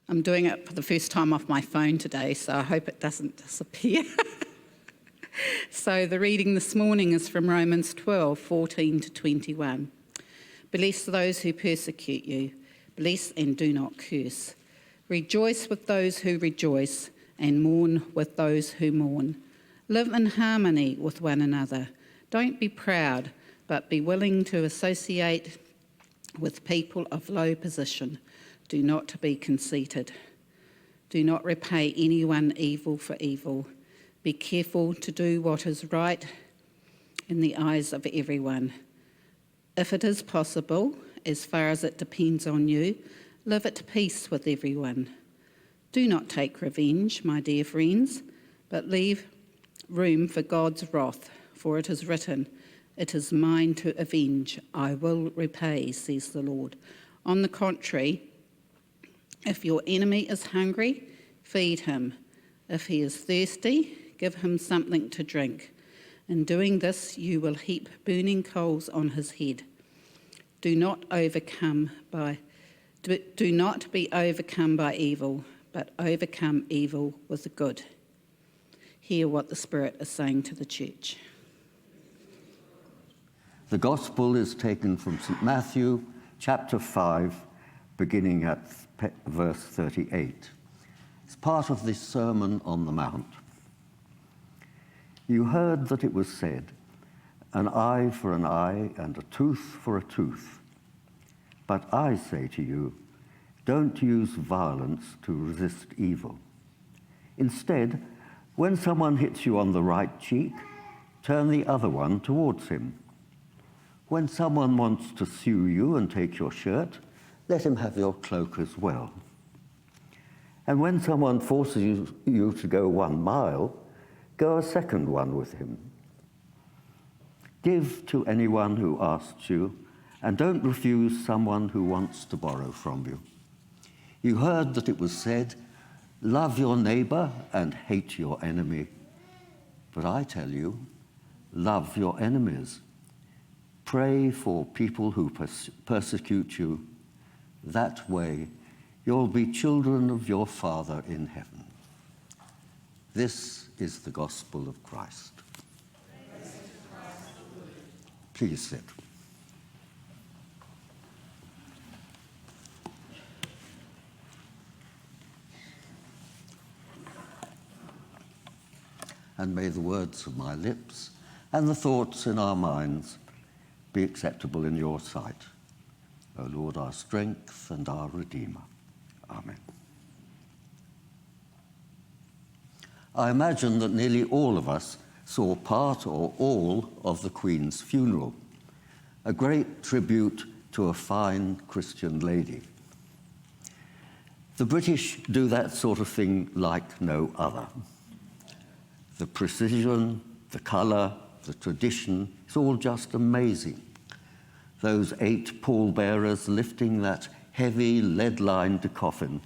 I'm doing it for the first time off my phone today, so I hope it doesn't disappear. So the reading this morning is from Romans 12, 14 to 21. Bless those who persecute you. Bless and do not curse. Rejoice with those who rejoice, and mourn with those who mourn. Live in harmony with one another. Don't be proud, but be willing to associate with people of low position. Do not be conceited. Do not repay anyone evil for evil. Be careful to do what is right in the eyes of everyone. If it is possible, as far as it depends on you, live at peace with everyone. Do not take revenge, my dear friends, but leave room for God's wrath, for it is written, "It is mine to avenge, I will repay, says the Lord." On the contrary, if your enemy is hungry, feed him. If he is thirsty, give him something to drink. In doing this, you will heap burning coals on his head. Do not be overcome by evil, but overcome evil with good. Hear what the Spirit is saying to the church. The Gospel is taken from St. Matthew, chapter 5, beginning at verse 38. It's part of this Sermon on the Mount. You heard that it was said, an eye for an eye and a tooth for a tooth. But I say to you, don't use violence to resist evil. Instead, when someone hits you on the right cheek, turn the other one towards him. When someone wants to sue you and take your shirt, let him have your cloak as well. And when someone forces you to go 1 mile, go a second one with him. Give to anyone who asks you, and don't refuse someone who wants to borrow from you. You heard that it was said, love your neighbor and hate your enemy. But I tell you, love your enemies. Pray for people who persecute you. That way, you'll be children of your Father in heaven. This is the gospel of Christ. Please sit. And may the words of my lips and the thoughts in our minds be acceptable in your sight, O Lord, our strength and our Redeemer. Amen. I imagine that nearly all of us saw part or all of the Queen's funeral, a great tribute to a fine Christian lady. The British do that sort of thing like no other. The precision, the colour, the tradition, it's all just amazing. Those 8 pallbearers lifting that heavy lead-lined coffin,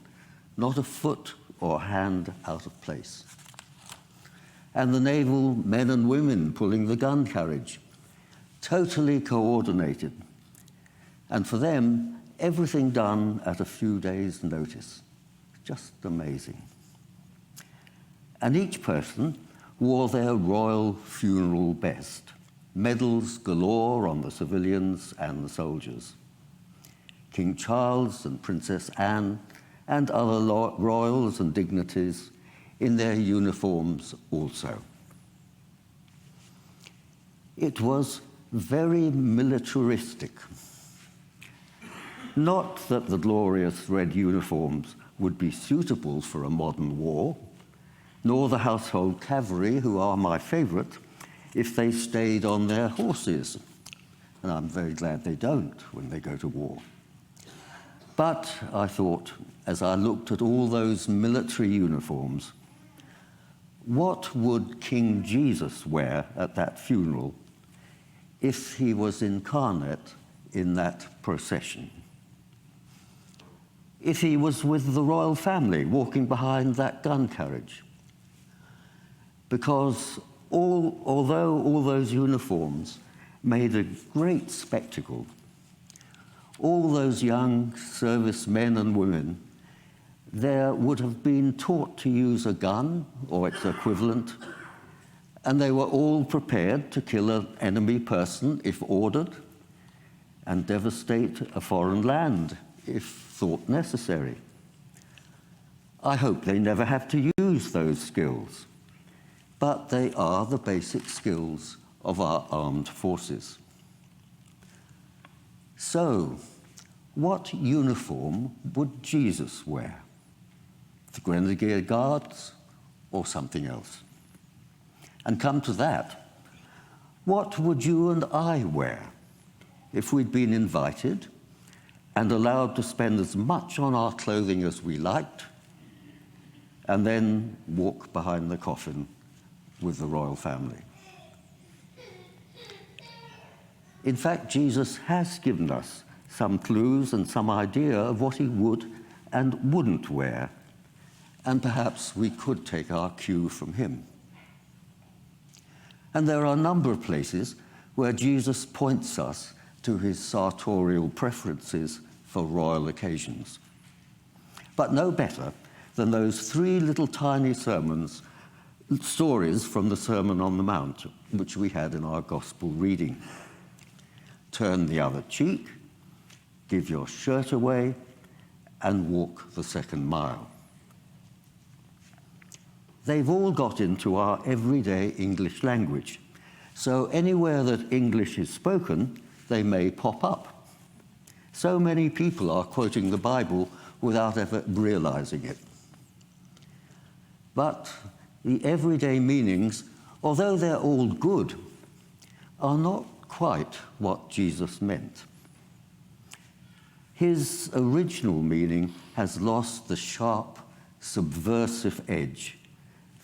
not a foot or hand out of place. And the naval men and women pulling the gun carriage, totally coordinated. And for them, everything done at a few days' notice. Just amazing. And each person wore their royal funeral best, medals galore on the civilians and the soldiers. King Charles and Princess Anne and other royals and dignitaries in their uniforms also. It was very militaristic. Not that the glorious red uniforms would be suitable for a modern war, nor the household cavalry, who are my favourite, if they stayed on their horses. And I'm very glad they don't when they go to war. But I thought, as I looked at all those military uniforms, what would King Jesus wear at that funeral if he was incarnate in that procession? If he was with the royal family walking behind that gun carriage? Because although all those uniforms made a great spectacle, all those young servicemen and women, there would have been taught to use a gun or its equivalent, and they were all prepared to kill an enemy person if ordered, and devastate a foreign land if thought necessary. I hope they never have to use those skills, but they are the basic skills of our armed forces. So, what uniform would Jesus wear? The Grenadier Guards or something else? And come to that, what would you and I wear if we'd been invited and allowed to spend as much on our clothing as we liked and then walk behind the coffin with the royal family? In fact, Jesus has given us some clues and some idea of what he would and wouldn't wear, and perhaps we could take our cue from him. And there are a number of places where Jesus points us to his sartorial preferences for royal occasions. But no better than those three little tiny stories from the Sermon on the Mount, which we had in our gospel reading. Turn the other cheek, give your shirt away, and walk the second mile. They've all got into our everyday English language, so anywhere that English is spoken, they may pop up. So many people are quoting the Bible without ever realizing it. But the everyday meanings, although they're all good, are not quite what Jesus meant. His original meaning has lost the sharp, subversive edge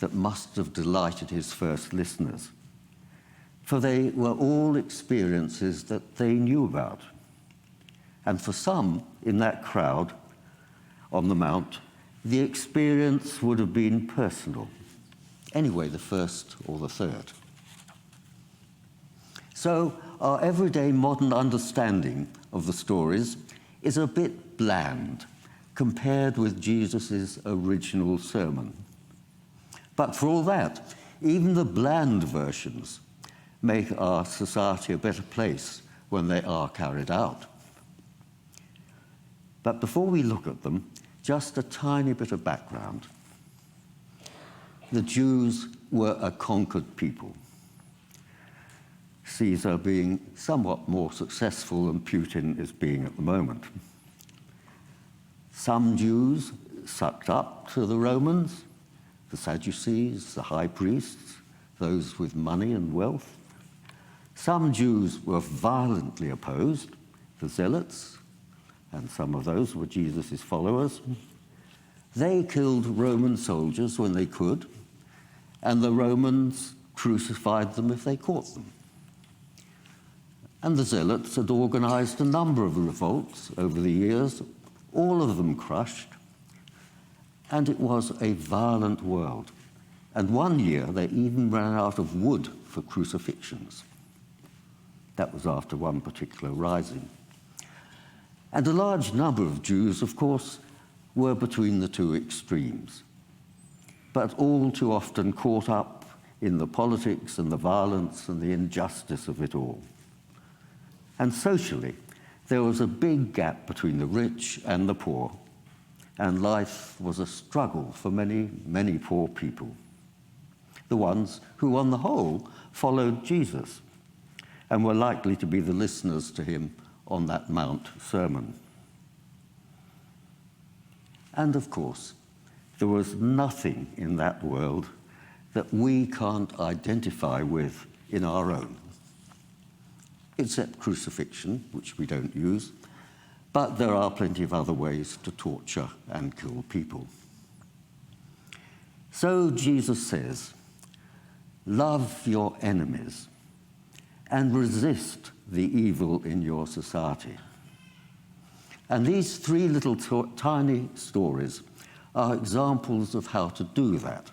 that must have delighted his first listeners, for they were all experiences that they knew about. And for some in that crowd on the Mount, the experience would have been personal. Anyway, the first or the third. So our everyday modern understanding of the stories is a bit bland compared with Jesus' original sermon. But for all that, even the bland versions make our society a better place when they are carried out. But before we look at them, just a tiny bit of background. The Jews were a conquered people, Caesar being somewhat more successful than Putin is being at the moment. Some Jews sucked up to the Romans, the Sadducees, the high priests, those with money and wealth. Some Jews were violently opposed, the Zealots, and some of those were Jesus' followers. They killed Roman soldiers when they could, and the Romans crucified them if they caught them. And the Zealots had organized a number of revolts over the years, all of them crushed, and it was a violent world. And one year they even ran out of wood for crucifixions. That was after one particular rising. And a large number of Jews, of course, were between the two extremes, but all too often caught up in the politics and the violence and the injustice of it all. And socially, there was a big gap between the rich and the poor, and life was a struggle for many, many poor people, the ones who, on the whole, followed Jesus and were likely to be the listeners to him on that Mount sermon. And of course, there was nothing in that world that we can't identify with in our own, except crucifixion, which we don't use, but there are plenty of other ways to torture and kill people. So Jesus says, love your enemies and resist the evil in your society. And these three little tiny stories are examples of how to do that.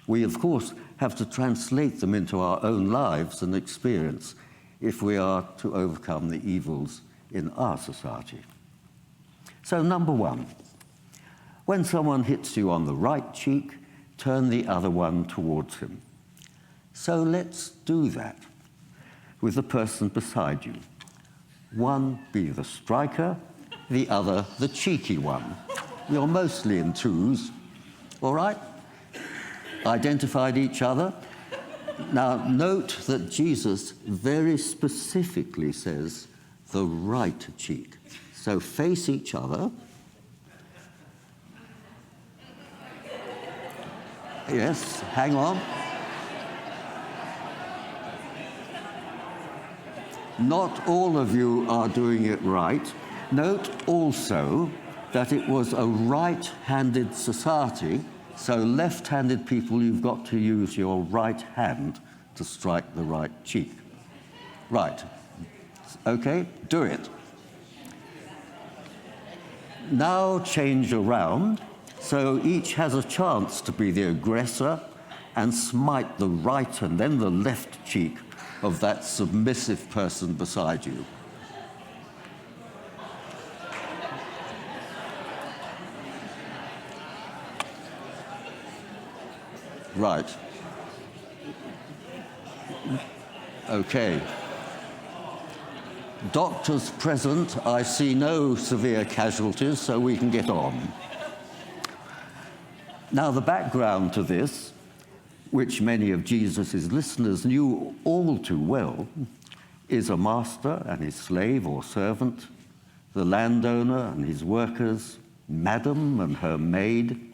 We, of course, have to translate them into our own lives and experience if we are to overcome the evils in our society. So, number one, When someone hits you on the right cheek, turn the other one towards him. So let's do that with the person beside you. One be the striker, the other the cheeky one. You're mostly in twos, all right? Identified each other. Now, note that Jesus very specifically says the right cheek. So face each other. Yes, hang on. Not all of you are doing it right. Note also that it was a right-handed society, so left-handed people, you've got to use your right hand to strike the right cheek. Right. Okay, do it. Now change around, so each has a chance to be the aggressor and smite the right and then the left cheek of that submissive person beside you. Right. Okay. Doctors present, I see no severe casualties, so we can get on. Now, the background to this, which many of Jesus' listeners knew all too well, is a master and his slave or servant, the landowner and his workers, madam and her maid,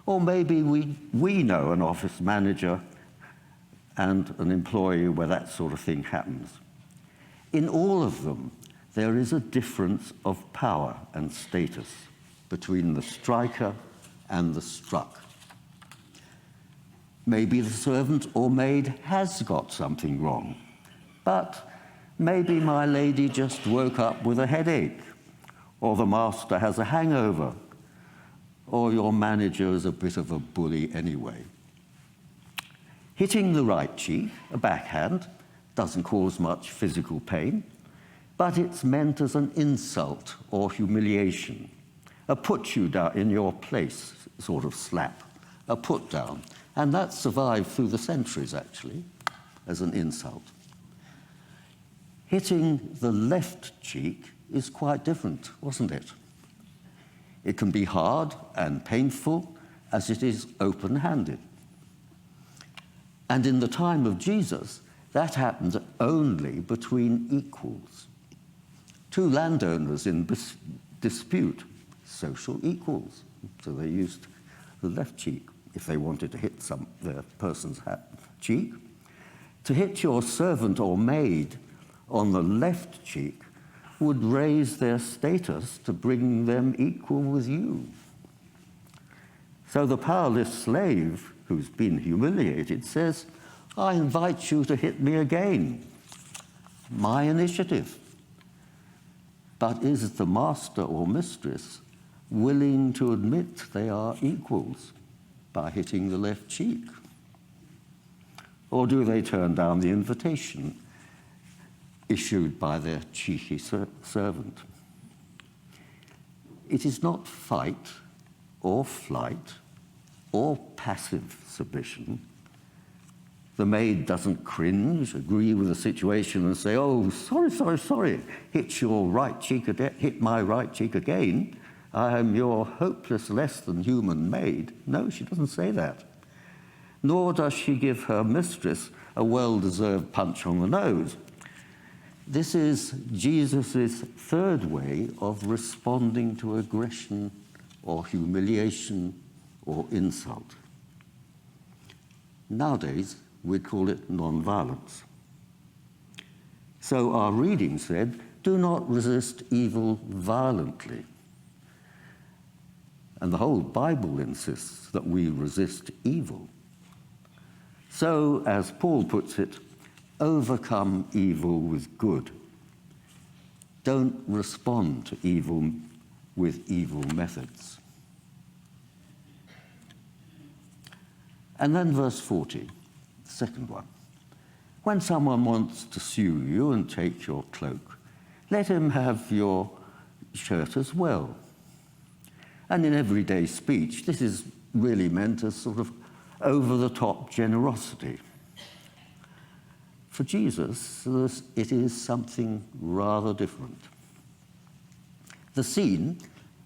or maybe we know an office manager and an employee where that sort of thing happens. In all of them, there is a difference of power and status between the striker and the struck. Maybe the servant or maid has got something wrong, but maybe my lady just woke up with a headache, or the master has a hangover, or your manager is a bit of a bully anyway. Hitting the right cheek, a backhand, doesn't cause much physical pain, but it's meant as an insult or humiliation, a put you down in your place sort of slap, a put down. And that survived through the centuries, actually, as an insult. Hitting the left cheek is quite different, wasn't it? It can be hard and painful as it is open-handed. And in the time of Jesus, that happened only between equals. Two landowners in dispute, social equals. So they used the left cheek if they wanted to hit the person's cheek. To hit your servant or maid on the left cheek would raise their status to bring them equal with you. So the powerless slave who's been humiliated says, I invite you to hit me again. My initiative. But is the master or mistress willing to admit they are equals by hitting the left cheek? Or do they turn down the invitation issued by their cheeky servant? It is not fight or flight or passive submission. The maid doesn't cringe, agree with the situation and say, oh, sorry, hit my right cheek again. I am your hopeless, less than human maid. No, she doesn't say that. Nor does she give her mistress a well-deserved punch on the nose. This is Jesus' third way of responding to aggression or humiliation or insult. Nowadays, we call it non-violence. So our reading said, do not resist evil violently. And the whole Bible insists that we resist evil. So, as Paul puts it, overcome evil with good. Don't respond to evil with evil methods. And then verse 40, the second one. When someone wants to sue you and take your cloak, let him have your shirt as well. And in everyday speech, this is really meant as sort of over-the-top generosity. For Jesus, it is something rather different. The scene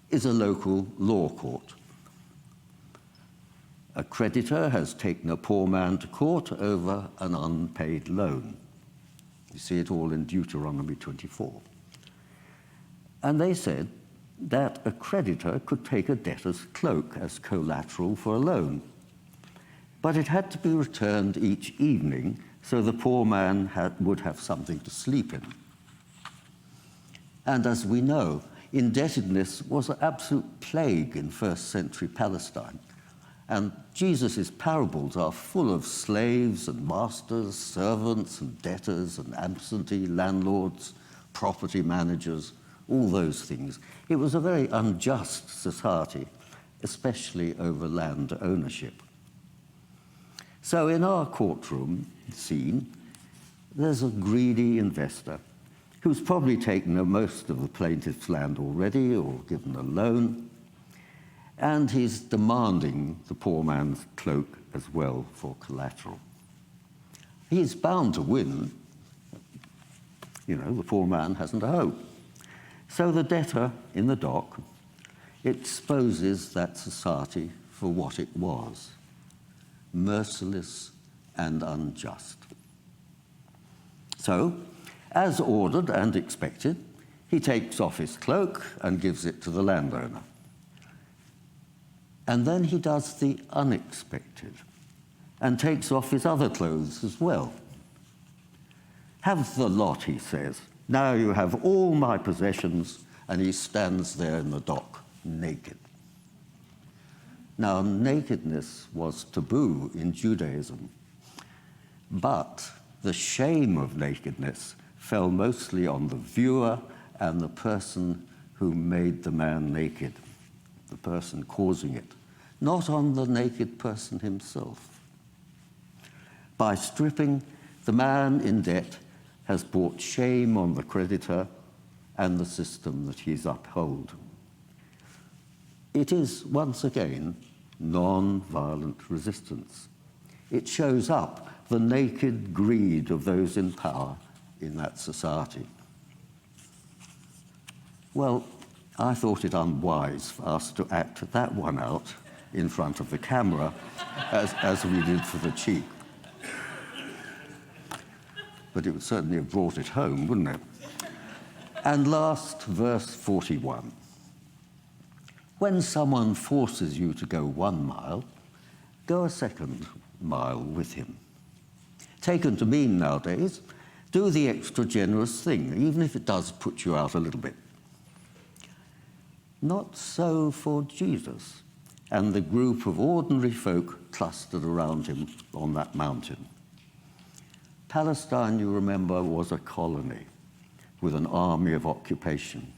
is a local law court. A creditor has taken a poor man to court over an unpaid loan. You see it all in Deuteronomy 24. And they said that a creditor could take a debtor's cloak as collateral for a loan, but it had to be returned each evening so the poor man would have something to sleep in. And as we know, indebtedness was an absolute plague in first century Palestine. And Jesus' parables are full of slaves and masters, servants and debtors and absentee landlords, property managers, all those things. It was a very unjust society, especially over land ownership. So in our courtroom scene, there's a greedy investor who's probably taken most of the plaintiff's land already or given a loan, and he's demanding the poor man's cloak as well for collateral. He's bound to win. You know, the poor man hasn't a hope. So the debtor in the dock exposes that society for what it was: merciless and unjust. So, as ordered and expected, he takes off his cloak and gives it to the landowner. And then he does the unexpected and takes off his other clothes as well. "Have the lot," he says. "Now you have all my possessions," and he stands there in the dock, naked. Now, nakedness was taboo in Judaism, but the shame of nakedness fell mostly on the viewer and the person who made the man naked, the person causing it, not on the naked person himself. By stripping, the man in debt has brought shame on the creditor and the system that he's upheld. It is, once again, non-violent resistance. It shows up the naked greed of those in power in that society. Well, I thought it unwise for us to act that one out in front of the camera as we did for the cheek. But it would certainly have brought it home, wouldn't it? And last, verse 41. When someone forces you to go 1 mile, go a 2nd mile with him. Taken to mean nowadays, do the extra generous thing, even if it does put you out a little bit. Not so for Jesus and the group of ordinary folk clustered around him on that mountain. Palestine, you remember, was a colony with an army of occupation.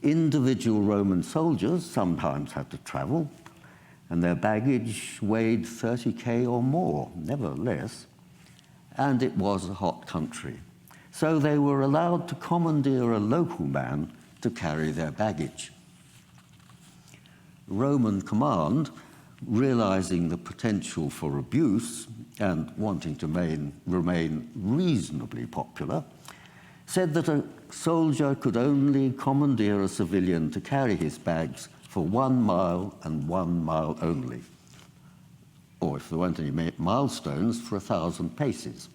Individual Roman soldiers sometimes had to travel, and their baggage weighed 30 or more, never less, and it was a hot country. So they were allowed to commandeer a local man to carry their baggage. Roman command, realizing the potential for abuse and wanting to remain reasonably popular, said that a soldier could only commandeer a civilian to carry his bags for 1 mile and 1 mile only, or if there weren't any milestones, for 1,000 paces.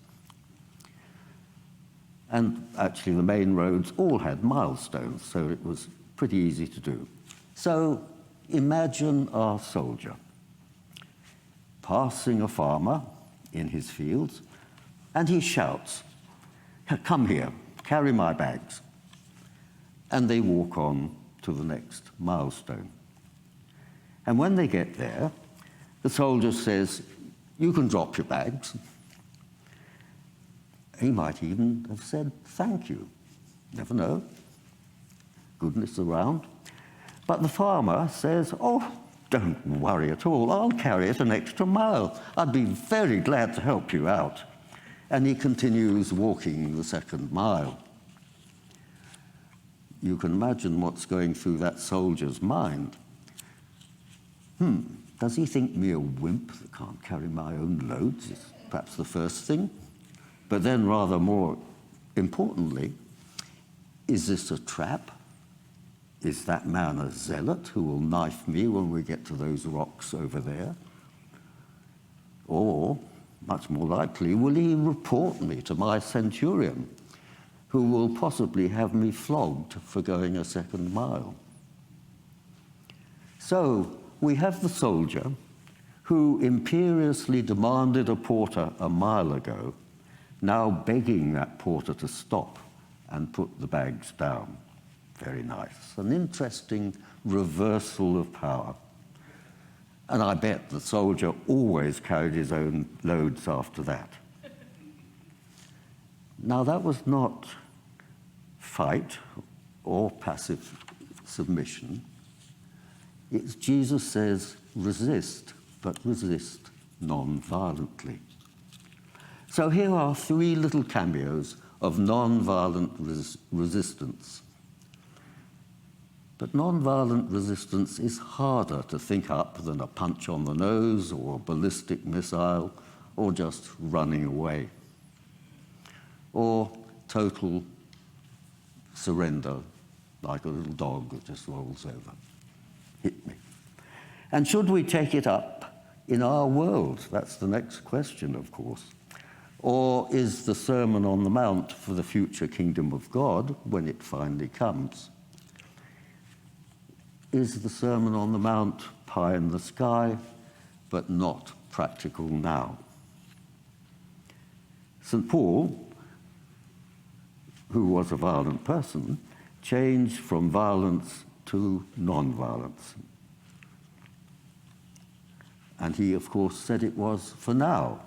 And actually the main roads all had milestones, so it was pretty easy to do. So imagine our soldier passing a farmer in his fields, and he shouts, "Come here, carry my bags." And they walk on to the next milestone. And when they get there, the soldier says, "You can drop your bags." He might even have said, "Thank you." Never know. Goodness around. But the farmer says, "Oh, don't worry at all. I'll carry it an extra mile. I'd be very glad to help you out." And he continues walking the 2nd mile. you can imagine what's going through that soldier's mind. Does he think me a wimp that can't carry my own loads? Is perhaps the first thing. But then, rather more importantly, is this a trap? Is that man a zealot who will knife me when we get to those rocks over there? Or, much more likely, will he report me to my centurion, who will possibly have me flogged for going a second mile? So, we have the soldier who imperiously demanded a porter a mile ago, now begging that porter to stop and put the bags down. Very nice. An interesting reversal of power. And I bet the soldier always carried his own loads after that. Now, that was not fight or passive submission. It's Jesus says, resist, but resist non-violently. So here are three little cameos of non-violent resistance. But non-violent resistance is harder to think up than a punch on the nose or a ballistic missile or just running away or total surrender like a little dog that just rolls over. Hit me. And should we take it up in our world? That's the next question, of course. Or is the Sermon on the Mount for the future kingdom of God when it finally comes? Is the Sermon on the Mount pie in the sky, but not practical now? St. Paul, who was a violent person, changed from violence to non-violence. And he, of course, said it was for now.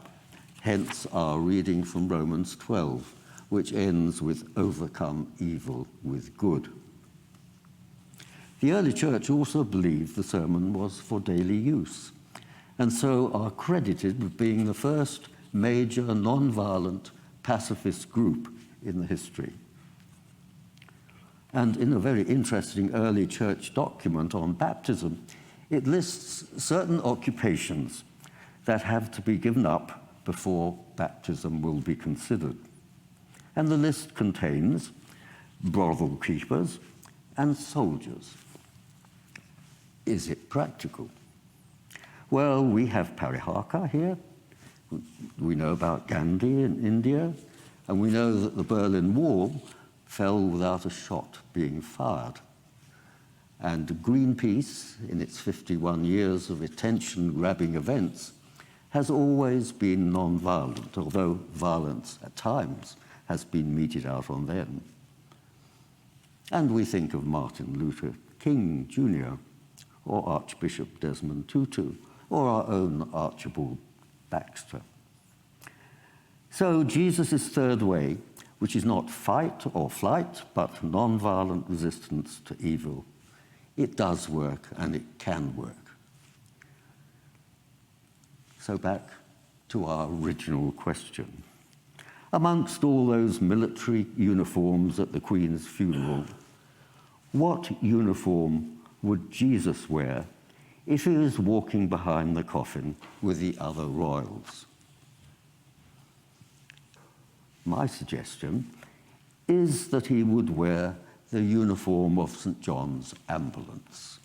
Hence our reading from Romans 12, which ends with overcome evil with good. The early church also believed the sermon was for daily use, and so are credited with being the first major non-violent pacifist group in the history. And in a very interesting early church document on baptism, it lists certain occupations that have to be given up before baptism will be considered. And the list contains brothel keepers and soldiers. Is it practical? Well, we have Parihaka here. We know about Gandhi in India, and we know that the Berlin Wall fell without a shot being fired. And Greenpeace, in its 51 years of attention-grabbing events, has always been non-violent, although violence at times has been meted out on them. And we think of Martin Luther King Jr., or Archbishop Desmond Tutu, or our own Archibald Baxter. So Jesus' third way, which is not fight or flight, but non-violent resistance to evil, it does work and it can work. So back to our original question. Amongst all those military uniforms at the Queen's funeral, what uniform would Jesus wear if he was walking behind the coffin with the other royals? My suggestion is that he would wear the uniform of St. John's ambulance.